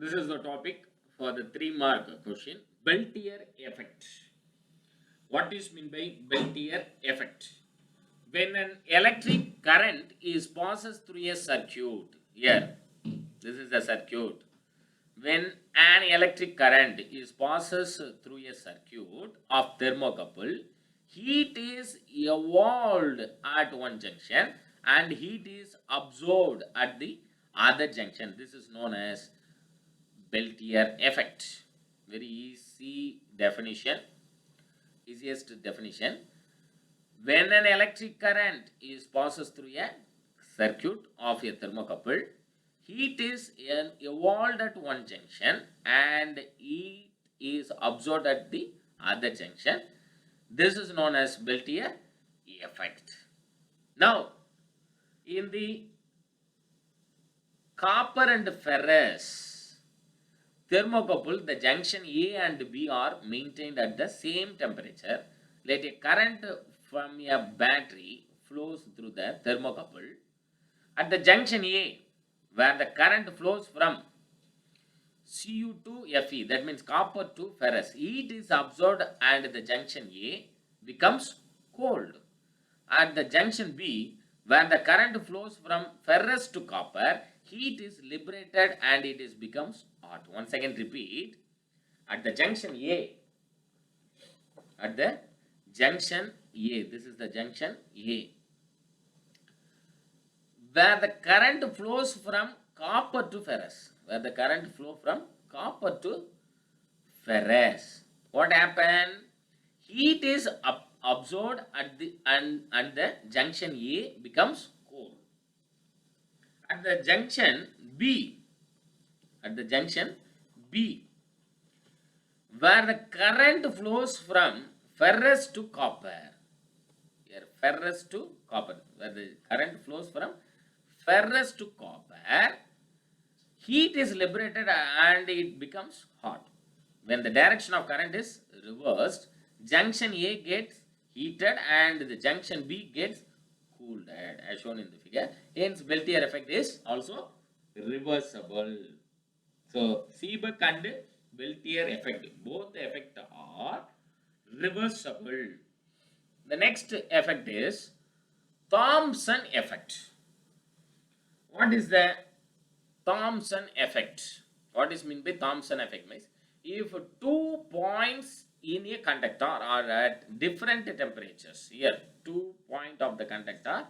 This is the topic for the 3-mark question. Peltier effect. What is meant by Peltier effect? When an electric current is passes through a circuit, here, this is the circuit. When an electric current is passes through a circuit of thermocouple, heat is evolved at one junction and heat is absorbed at the other junction. This is known as Peltier effect. Very easy definition, easiest definition. When an electric current is passes through a circuit of a thermocouple, heat is evolved at one junction and heat is absorbed at the other junction. This is known as Peltier effect. Now, in the copper and ferrous thermocouple, the junction A and B are maintained at the same temperature. Let a current from a battery flows through the thermocouple. At the junction A, where the current flows from Cu to Fe, that means copper to ferrous, heat is absorbed and the junction A becomes cold. At the junction B, where the current flows from ferrous to copper, heat is liberated and it is becomes hot. Once again repeat. At the junction A, at the junction A, this is the junction A, where the current flows from copper to ferrous, where the current flow from copper to ferrous, what happened? Heat is absorbed at the and the junction A becomes cold. At the junction B, at the junction B, where the current flows from ferrous to copper, here ferrous to copper, where the current flows from ferrous to copper, heat is liberated and it becomes hot. When the direction of current is reversed, junction A gets heated and the junction B gets cooled, as shown in the figure. Hence, Peltier effect is also reversible. So, Seebeck and Peltier effect, both the effect are reversible. The next effect is Thomson effect. What is the Thomson effect? What is meant by Thomson effect? Means if 2 points in a conductor are at different temperatures, here 2 points of the conductor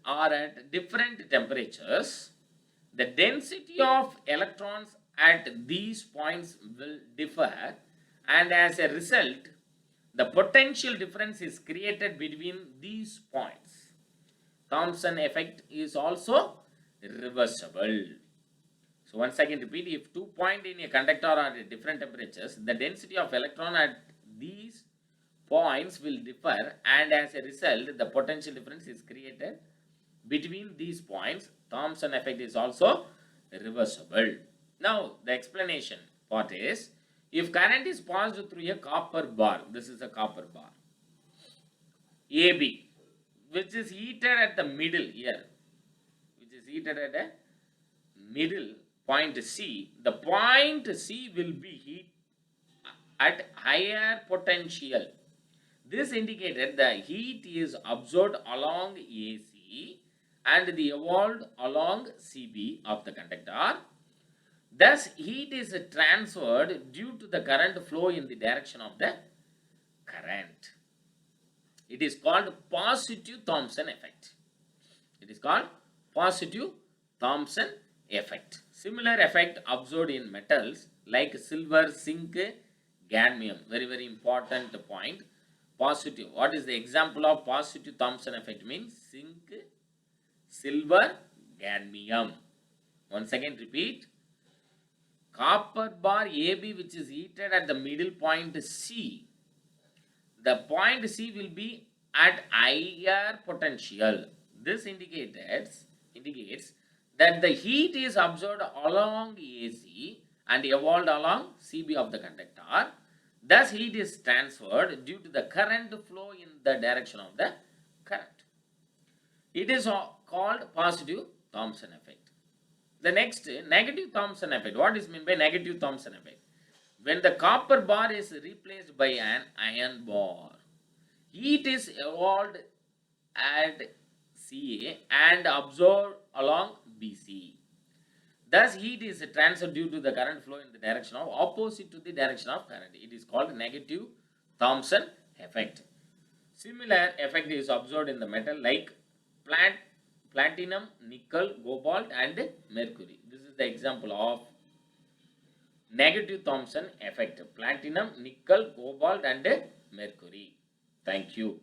are at different temperatures, the density of electrons at these points will differ, and as a result, the potential difference is created between these points. Thomson effect is also reversible. So once again repeat, if 2 points in a conductor are at different temperatures, the density of electron at these points will differ, and as a result, the potential difference is created between these points. Thomson effect is also reversible. Now, the explanation part is, if current is passed through a copper bar, this is a copper bar, AB, which is heated at the middle here, which is heated at a middle point C, the point C will be heat at higher potential. This indicated the heat is absorbed along AC and the evolved along CB of the conductor. Thus, heat is transferred due to the current flow in the direction of the current. It is called positive Thomson effect. It is called positive Thomson effect. Similar effect observed in metals like silver, zinc, cadmium. Very, very important point. Positive. What is the example of positive Thomson effect? Means zinc, silver, cadmium. Once again repeat. Copper bar AB, which is heated at the middle point C. The point C will be at higher potential. This indicates that the heat is absorbed along AC and evolved along CB of the conductor. Thus, heat is transferred due to the current flow in the direction of the current. It is called positive Thomson effect. The next, negative Thomson effect. What is meant by negative Thomson effect? When the copper bar is replaced by an iron bar, heat is evolved at CA and absorbed along BC. Thus, heat is transferred due to the current flow in the direction of opposite to the direction of current. It is called negative Thomson effect. Similar effect is observed in the metal like platinum, nickel, cobalt and mercury. This is the example of negative Thomson effect. Platinum, nickel, cobalt and mercury. Thank you.